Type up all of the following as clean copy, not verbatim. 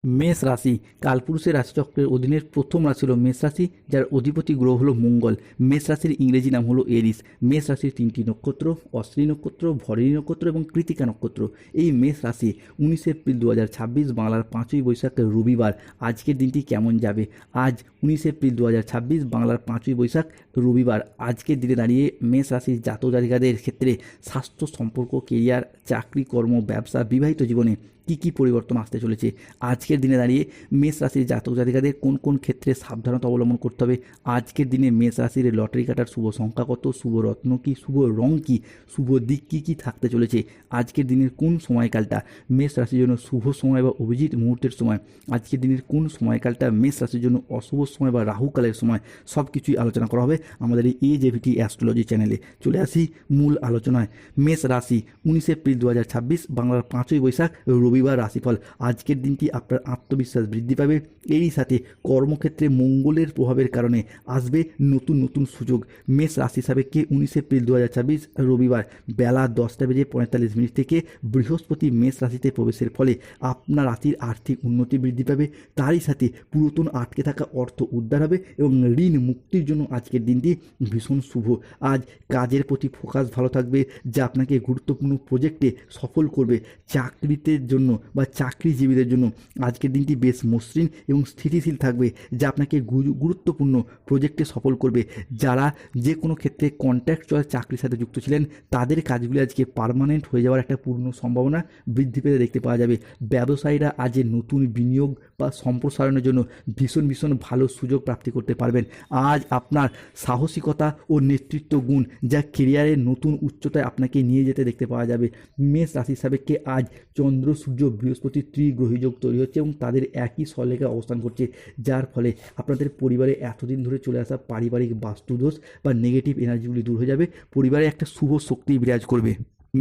মেষ রাশি কালপুরুষের রাশিচক্রের অধীনের প্রথম রাশি হলো মেষ রাশি, যার অধিপতি গ্রহ হলো মঙ্গল। মেষ রাশির ইংরেজি নাম হলো এরিস। মেষ রাশির তিনটি নক্ষত্র: অশ্বিনী নক্ষত্র, ভরণী নক্ষত্র এবং কৃতিকা নক্ষত্র। এই মেষ রাশি 19 এপ্রিল 2026 বাংলার 5ই বৈশাখ রবিবার। আজকের দিনটি কেমন যাবে? আজ 19 এপ্রিল 2026 বাংলার 5ই বৈশাখ রবিবার। আজকের দিনে দাঁড়িয়ে মেষ রাশির জাতক জাতিকাদের ক্ষেত্রে স্বাস্থ্য, সম্পর্ক, কেরিয়ার, চাকরি, কর্ম, ব্যবসা, বিবাহিত জীবনে কী কী পরিবর্তন আসতে চলেছে? আজকের দিনে দাঁড়িয়ে মেষ রাশির জাতক জাতিকাদের কোন কোন ক্ষেত্রে সাবধানতা অবলম্বন করতে হবে? আজকের দিনে মেষ রাশির লটারি কাটার শুভ সংখ্যা কত? শুভ রত্ন কী? শুভ রং কী? শুভ দিক কী কী থাকতে চলেছে? আজকের দিনের কোন সময়কালটা মেষ রাশির জন্য শুভ সময় বা অভিজিৎ মুহূর্তের সময়? আজকের দিনের কোন সময়কালটা মেষ রাশির জন্য অশুভ সময় বা রাহুকালের সময়? সব কিছুই আলোচনা করা হবে আমাদের এই AJVT অ্যাস্ট্রোলজি চ্যানেলে। চলে আসি মূল আলোচনায়। মেষ রাশি 19 এপ্রিল 2026 বাংলার 5ই বৈশাখ রবিবার রাশিফল। আজকের দিনটি আপনার আত্মবিশ্বাস বৃদ্ধি পাবে। এরই সাথে কর্মক্ষেত্রে মঙ্গলের প্রভাবের কারণে আসবে নতুন নতুন সুযোগ। মেষ রাশি সাপেক্ষে 19 এপ্রিল 2026 রবিবার বেলা 10:45 থেকে বৃহস্পতি মেষ রাশিতে প্রবেশের ফলে আপনার রাশির আর্থিক উন্নতি বৃদ্ধি পাবে। তারই সাথে পুরাতন আটকে থাকা অর্থ উদ্ধার হবে এবং ঋণ মুক্তির জন্য আজকের দিনটি ভীষণ শুভ। আজ কাজের প্রতি ফোকাস ভালো থাকবে, যা আপনাকে গুরুত্বপূর্ণ প্রজেক্টে সফল করবে। চাকরিতে জন্য বা চাকরিজীবীদের জন্য আজকের দিনটি বেশ মসৃণ এবং স্থিতিশীল থাকবে, যা আপনাকে গুরুত্বপূর্ণ প্রজেক্টে সফল করবে। যারা যে কোনো ক্ষেত্রে কন্ট্রাক্টচুয়াল চাকরির সাথে যুক্ত ছিলেন, তাদের কাজগুলি আজকে পার্মানেন্ট হয়ে যাওয়ার একটা পূর্ণ সম্ভাবনা বৃদ্ধি পেতে দেখতে পাওয়া যাবে। ব্যবসায়ীরা আজ নতুন বিনিয়োগ বা সম্প্রসারণের জন্য ভীষণ ভীষণ ভালো সুযোগ প্রাপ্তি করতে পারবেন। আজ আপনার সাহসিকতা ও নেতৃত্ব গুণ, যা কেরিয়ারের নতুন উচ্চতায় আপনাকে নিয়ে যেতে দেখতে পাওয়া যাবে। মেষ রাশি সাপেক্ষে আজ চন্দ্র, সূর্য, বৃহস্পতি ত্রিগ্রহী যোগ তৈরি হচ্ছে এবং তাদের একই স্থলরেখায় অবস্থান করছে, যার ফলে আপনাদের পরিবারে এতদিন ধরে চলে আসা পারিবারিক বাস্তুদোষ বা নেগেটিভ এনার্জিগুলি দূর হয়ে যাবে। পরিবারে একটা শুভ শক্তি বিরাজ করবে।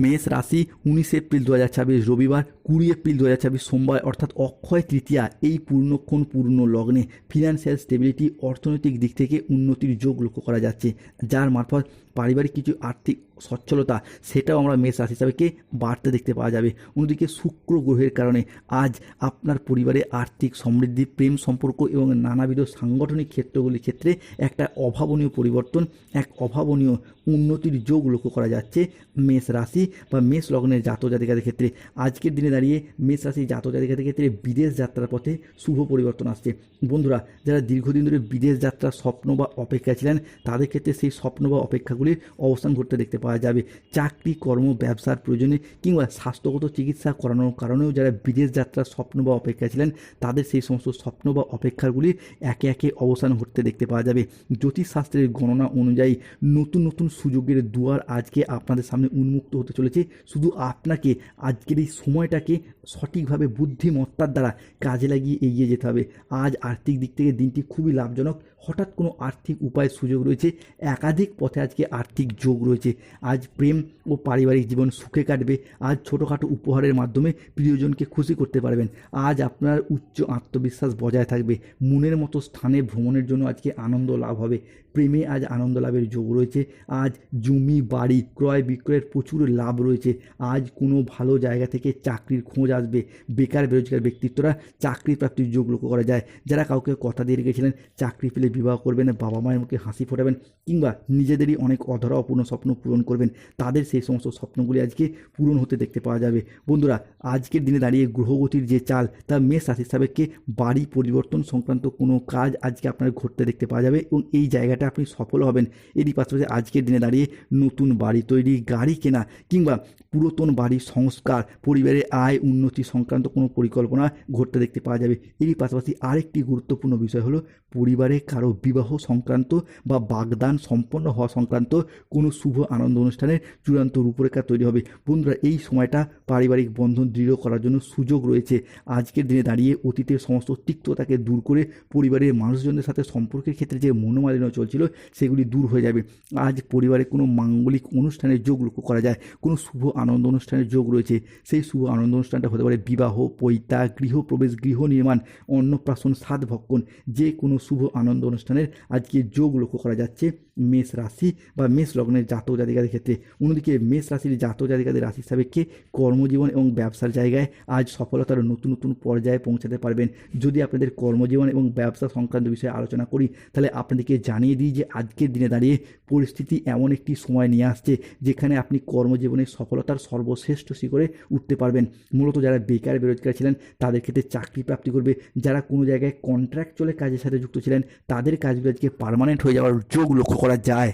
মেষ রাশি 19 এপ্রিল 2026 রবিবার, 20 এপ্রিল 2026 সোমবার অর্থাৎ অক্ষয় তৃতীয়া। এই পূর্ণক্ষণ পূর্ণ লগ্নে ফিনান্সিয়াল স্টেবিলিটি, অর্থনৈতিক দিক থেকে উন্নতির যোগ লক্ষ্য করা যাচ্ছে, যার মারফত পারিবারিক কিছু আর্থিক সচ্ছলতা সেটাও আমরা মেষ রাশি হিসাবে বাড়তে দেখতে পাওয়া যাবে। অন্যদিকে শুক্র গ্রহের কারণে আজ আপনার পরিবারে আর্থিক সমৃদ্ধি, প্রেম সম্পর্ক এবং নানাবিধ সাংগঠনিক ক্ষেত্রগুলির ক্ষেত্রে একটা অভাবনীয় পরিবর্তন, এক অভাবনীয় উন্নতির যোগ লক্ষ্য করা যাচ্ছে মেষ রাশি বা মেষ লগ্নের জাতক জাতিকাদের ক্ষেত্রে। আজকের দিনে দাঁড়িয়ে মেষ রাশি জাতক জাতিকাদের ক্ষেত্রে বিদেশ যাত্রার পথে শুভ পরিবর্তন আসছে। বন্ধুরা, যারা দীর্ঘদিন ধরে বিদেশ যাত্রার স্বপ্ন বা অপেক্ষা ছিলেন, তাদের ক্ষেত্রে সেই স্বপ্ন বা অপেক্ষাগুলির অবস্থান ঘটতে দেখতে পাওয়া যাবে। চাকরি, কর্ম, ব্যবসার প্রয়োজনে কিংবা স্বাস্থ্যগত চিকিৎসা করানোর কারণেও যারা বিদেশ যাত্রার স্বপ্ন বা অপেক্ষা ছিলেন, তাদের সেই সমস্ত স্বপ্ন বা অপেক্ষাগুলির একে একে অবসান ঘটতে দেখতে পাওয়া যাবে। জ্যোতিষশাস্ত্রের গণনা অনুযায়ী নতুন নতুন সুযোগের দুয়ার আজকে আপনাদের সামনে উন্মুক্ত হতে চলেছে। শুধু আপনাকে আজকের এই সময়টাকে সঠিকভাবে বুদ্ধিমত্তার দ্বারা কাজে লাগিয়ে এগিয়ে যেতে হবে। আজ আর্থিক দিক থেকে দিনটি খুবই লাভজনক। হঠাৎ কোনো আর্থিক উপায় সুযোগ রয়েছে, একাধিক পথে আজকে আর্থিক যোগ রয়েছে। আজ প্রেম ও পারিবারিক জীবন সুখে কাটবে। আজ ছোটোখাটো উপহারের মাধ্যমে প্রিয়জনকে খুশি করতে পারবেন। আজ আপনার উচ্চ আত্মবিশ্বাস বজায় থাকবে। মনের মতো স্থানে ভ্রমণের জন্য আজকে আনন্দ লাভ হবে। প্রেমে আজ আনন্দ লাভের যোগ রয়েছে। আজ জমি বাড়ি ক্রয় বিক্রয়ের প্রচুর লাভ রয়েছে। আজ কোনো ভালো জায়গা থেকে চাকরির খোঁজ আসবে। বেকার বেরোজগার ব্যক্তিত্বরা চাকরি প্রাপ্তির যোগ লক্ষ্য করা যায়। যারা কাউকে কথা দিয়ে রেখেছিলেন চাকরি পেলে বিবাহ করবেন, বাবা মায়ের মুখে হাসি ফোটাবেন, কিংবা নিজেদেরই অনেক অধরা অপূর্ণ স্বপ্ন পূরণ করবেন, তাদের সেই সমস্ত স্বপ্নগুলি আজকে পূরণ হতে দেখতে পাওয়া যাবে। বন্ধুরা, আজকের দিনে দাঁড়িয়ে গ্রহগতির যে চাল, তা মেষ রাশির সাপেক্ষে বাড়ি পরিবর্তন সংক্রান্ত কোনো কাজ আজকে আপনার ঘটতে দেখতে পাওয়া যাবে এবং এই জায়গাটা আপনি সফল হবেন। এরই পাশাপাশি আজকের দিনে দাঁড়িয়ে নতুন বাড়ি তৈরি, গাড়ি কেনা কিংবা পুরাতন বাড়ির সংস্কার, পরিবারের আয় উন্নতি সংক্রান্ত কোনো পরিকল্পনা ঘটতে দেখতে পাওয়া যাবে। এরই পাশাপাশি আরেকটি গুরুত্বপূর্ণ বিষয় হলো পরিবারে কারো বিবাহ সংক্রান্ত বা বাগদান সম্পন্ন হওয়া সংক্রান্ত কোনো শুভ আনন্দ অনুষ্ঠানের চূড়ান্ত রূপরেখা তৈরি হবে। বন্ধুরা, এই সময়টা পারিবারিক বন্ধন দৃঢ় করার জন্য সুযোগ রয়েছে। আজকের দিনে দাঁড়িয়ে অতীতের সমস্ত তিক্ততাকে দূর করে পরিবারের মানুষজনদের সাথে সম্পর্কের ক্ষেত্রে যে মনোমালিন্য চলছে, চলছিল সেগুলি দূর হয়ে যাবে। আজ পরিবারে কোনো মাঙ্গলিক অনুষ্ঠানের যোগ লক্ষ্য করা যায়, কোনো শুভ আনন্দ অনুষ্ঠানের যোগ রয়েছে। সেই শুভ আনন্দ অনুষ্ঠানটা হতে পারে বিবাহ, পৈতা, গৃহপ্রবেশ, গৃহ নির্মাণ, অন্নপ্রাশন, সাধ ভক্ষণ, যে কোনো শুভ আনন্দ অনুষ্ঠানের আজকে যোগ লক্ষ্য করা যাচ্ছে মেষ রাশি বা মেষ লগ্নের জাতক জাতিকাদের ক্ষেত্রে। অন্যদিকে মেষ রাশির জাতক জাতিকাদের রাশি সাপেক্ষে কর্মজীবন এবং ব্যবসার জায়গায় আজ সফলতার নতুন নতুন পর্যায়ে পৌঁছাতে পারবেন। যদি আপনাদের কর্মজীবন এবং ব্যবসা সংক্রান্ত বিষয়ে আলোচনা করি, তাহলে আপনাদেরকে জানিয়ে দিই যে আজকের দিনে দাঁড়িয়ে পরিস্থিতি এমন একটি সময় নিয়ে আসছে যেখানে আপনি কর্মজীবনের সফলতার সর্বশ্রেষ্ঠ শিখরে উঠতে পারবেন। মূলত যারা বেকার বেরোজগার ছিলেন তাদের ক্ষেত্রে চাকরি প্রাপ্তি করবে, যারা কোনো জায়গায় কন্ট্রাকচুয়াল কাজের সাথে যুক্ত ছিলেন তাদের কাজগুলো আজকে পার্মানেন্ট হয়ে যাওয়ার যোগ লক্ষ্য করা যায়।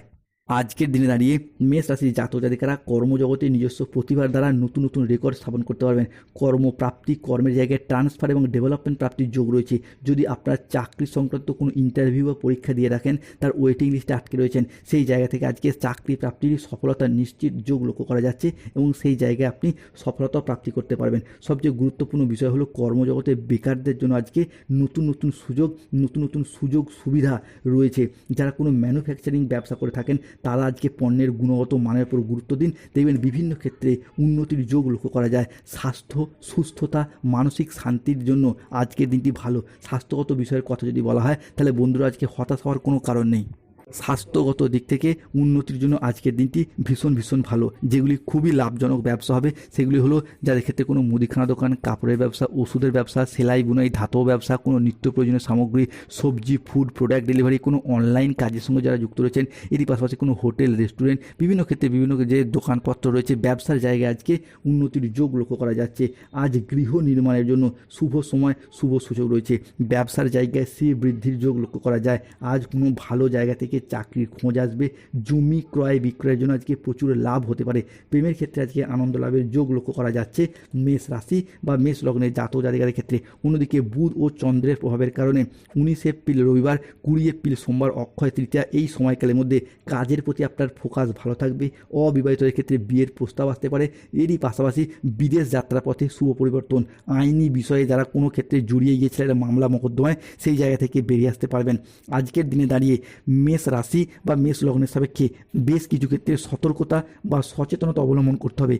আজকের দিনে দাঁড়িয়ে মেষ রাশির জাতক জাতিকারা কর্মজগতে নিজস্ব প্রতিভার দ্বারা নতুন নতুন রেকর্ড স্থাপন করতে পারবেন। কর্মপ্রাপ্তি, কর্মের জায়গায় ট্রান্সফার এবং ডেভেলপমেন্ট প্রাপ্তির যোগ রয়েছে। যদি আপনার চাকরি সংক্রান্ত কোনো ইন্টারভিউ বা পরীক্ষা দিয়ে রাখেন, তার ওয়েটিং লিস্টে আটকে রয়েছেন, সেই জায়গা থেকে আজকে চাকরি প্রাপ্তির সফলতার নিশ্চিত যোগ লক্ষ্য করা যাচ্ছে এবং সেই জায়গায় আপনি সফলতা প্রাপ্তি করতে পারবেন। সবচেয়ে গুরুত্বপূর্ণ বিষয় হলো কর্মজগতে বেকারদের জন্য আজকে নতুন নতুন সুযোগ সুবিধা রয়েছে। যারা কোনো ম্যানুফ্যাকচারিং ব্যবসা করে থাকেন তারা আজকে পণ্যের গুণগত মানের উপর গুরুত্ব দিন, দেখবেন বিভিন্ন ক্ষেত্রে উন্নতির যোগ লক্ষ্য করা যায়। স্বাস্থ্য, সুস্থতা, মানসিক শান্তির জন্য আজকের দিনটি ভালো। স্বাস্থ্যগত বিষয়ের কথা যদি বলা হয় তাহলে বন্ধুরা আজকে হতাশ হওয়ার কোনো কারণ নেই। স্বাস্থ্যগত দিক থেকে উন্নতির জন্য আজকের দিনটি ভীষণ ভালো। যেগুলি খুবই লাভজনক ব্যবসা হবে সেগুলি হলো যাদের ক্ষেত্রে কোনো মুদিখানা দোকান, কাপড়ের ব্যবসা, ওষুধের ব্যবসা, সেলাই বুনাই, ধাতব ব্যবসা, কোনো নিত্য প্রয়োজনীয় সামগ্রী, সবজি, ফুড প্রোডাক্ট ডেলিভারি, কোনো অনলাইন কাজের সঙ্গে যারা যুক্ত রয়েছেন, এরই পাশাপাশি কোনো হোটেল, রেস্টুরেন্ট, বিভিন্ন ক্ষেত্রে বিভিন্ন যে দোকানপত্র রয়েছে ব্যবসার জায়গায় আজকে উন্নতির যোগ লক্ষ্য করা যাচ্ছে। আজ গৃহ নির্মাণের জন্য শুভ সময়, শুভ সুযোগ রয়েছে। ব্যবসার জায়গায় বৃদ্ধির যোগ লক্ষ্য করা যায়। আজ কোনো ভালো জায়গা থেকে চাকরির খোঁজ আসবে। জমি ক্রয় বিক্রয়ের জন্য আজকে প্রচুর লাভ হতে পারে। প্রেমের ক্ষেত্রে আজকে আনন্দ লাভের যোগ লক্ষ্য করা যাচ্ছে মেষ রাশি বা মেষ লগ্নের জাতক জাতিকাদের ক্ষেত্রে। অন্যদিকে বুধ ও চন্দ্রের প্রভাবের কারণে 19 এপ্রিল রবিবার, 20 এপ্রিল সোমবার অক্ষয় তৃতীয়া, এই সময়কালের মধ্যে কাজের প্রতি আপনার ফোকাস ভালো থাকবে। অবিবাহিতদের ক্ষেত্রে বিয়ের প্রস্তাব আসতে পারে। এরই পাশাপাশি বিদেশ যাত্রার পথে শুভ পরিবর্তন। আইনি বিষয়ে যারা কোনো ক্ষেত্রে জড়িয়ে গিয়েছিলেন মামলা মোকদ্দমায়, সেই জায়গা থেকে বেরিয়ে আসতে পারবেন। আজকের দিনে দাঁড়িয়ে মেষ রাশি বা মেষ লগ্নের সাপেক্ষে বেশ কিছু ক্ষেত্রে সতর্কতা বা সচেতনতা অবলম্বন করতে হবে।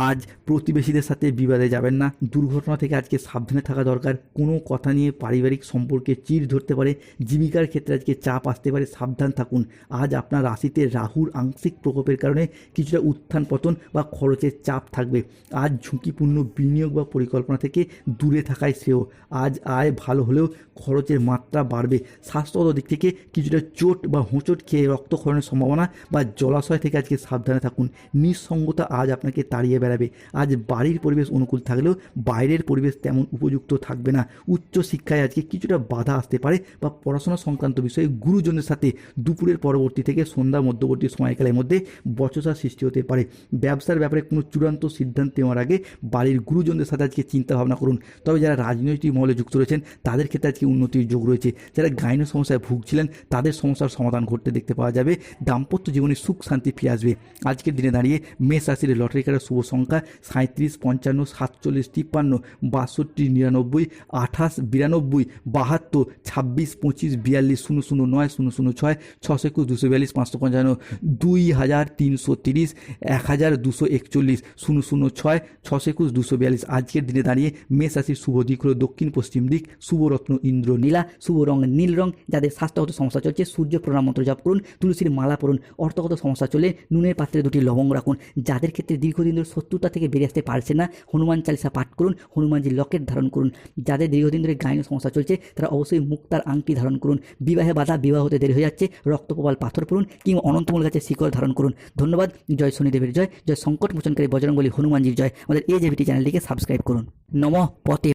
আজ প্রতিবেশীদের সাথে বিবাদে যাবেন না। দুর্ঘটনা থেকে আজকে সাবধানে থাকা দরকার। কোনো কথা নিয়ে পারিবারিক সম্পর্কে চিড় ধরতে পারে। জীবিকার ক্ষেত্রে আজকে চাপ আসতে পারে, সাবধান থাকুন। আজ আপনার রাশিতে রাহুর আংশিক প্রকোপের কারণে কিছুটা উত্থান পতন বা খরচের চাপ থাকবে। আজ ঝুঁকিপূর্ণ বিনিয়োগ বা পরিকল্পনা থেকে দূরে থাকাই শ্রেয়। আজ আয় ভালো হলেও খরচের মাত্রা বাড়বে। স্বাস্থ্যগত দিক থেকে কিছুটা চোট বা হোঁচট খেয়ে রক্তক্ষরণের সম্ভাবনা বা জলাশয় থেকে আজকে সাবধানে থাকুন। নিঃসঙ্গতা আজ আপনাকে তাড়িয়ে বেড়াবে। আজ বাড়ির পরিবেশ অনুকূল থাকলেও বাইরের পরিবেশ তেমন উপযুক্ত থাকবে না। উচ্চ শিক্ষায় আজকে কিছুটা বাধা আসতে পারে বা পড়াশোনা সংক্রান্ত বিষয়ে গুরুজনের সাথে দুপুরের পরবর্তী থেকে সন্ধ্যা মধ্যবর্তী সময়কালের মধ্যে বচসা সৃষ্টি হতে পারে। ব্যবসার ব্যাপারে কোনো চূড়ান্ত সিদ্ধান্ত নেওয়ার আগে বাড়ির গুরুজনদের সাথে আজকে চিন্তা ভাবনা করুন। তবে যারা রাজনৈতিক মহলে যুক্ত রয়েছেন তাদের ক্ষেত্রে আজকে উন্নতির যোগ রয়েছে। যারা গাইনো সমস্যায় ভুগছিলেন তাদের সমস্যার সমাধান ঘটতে দেখতে পাওয়া যাবে। দাম্পত্য জীবনে সুখ শান্তি ফিরে আসবে। আজকের দিনে দাঁড়িয়ে মেষ রাশির লটারি কাটার শুভ সংখ্যা 37, 55, 47, 53, 62, 99, 28, 92, 72, 26, 25, 42, 009, 006, 621, 242, 555, 2330, 1241, 006, 621, 242। আজকের দিনে দাঁড়িয়ে মেষ রাশির শুভ দিক হলো দক্ষিণ পশ্চিম দিক। শুভ রত্ন ইন্দ্রনীলা, শুভ রং নীল রং। যাদের স্বাস্থ্যগত সমস্যা চলছে সূর্য প্রণাম মন্ত্র জপ করুন, তুলসীর মালা পরুন। অর্থগত সমস্যা চলে নুনের পাত্রে 2টি লবঙ্গ রাখুন। যাদের ক্ষেত্রে দীর্ঘদিন ধরে শত্রুতা থেকে বেরিয়ে আসতে পারছে না, হনুমান চালিসা পাঠ করুন, হনুমানজির লকেট ধারণ করুন। যাদের দীর্ঘদিন ধরে গাইনো সমস্যা চলছে তারা অবশ্যই মুক্তার আংটি ধারণ করুন। বিবাহে বাধা, বিবাহ হতে দেরি হয়ে যাচ্ছে, রক্তপ্রবাল পাথর পড়ুন কিংবা অনন্তমূল গাছের শিকড় ধারণ করুন। ধন্যবাদ। জয় শনিদেবের জয়, জয় সংকট মোচনকারী বজরংবলী হনুমানজির জয়। আমাদের AJVT চ্যানেলটিকে সাবস্ক্রাইব করুন। নমঃ পতে।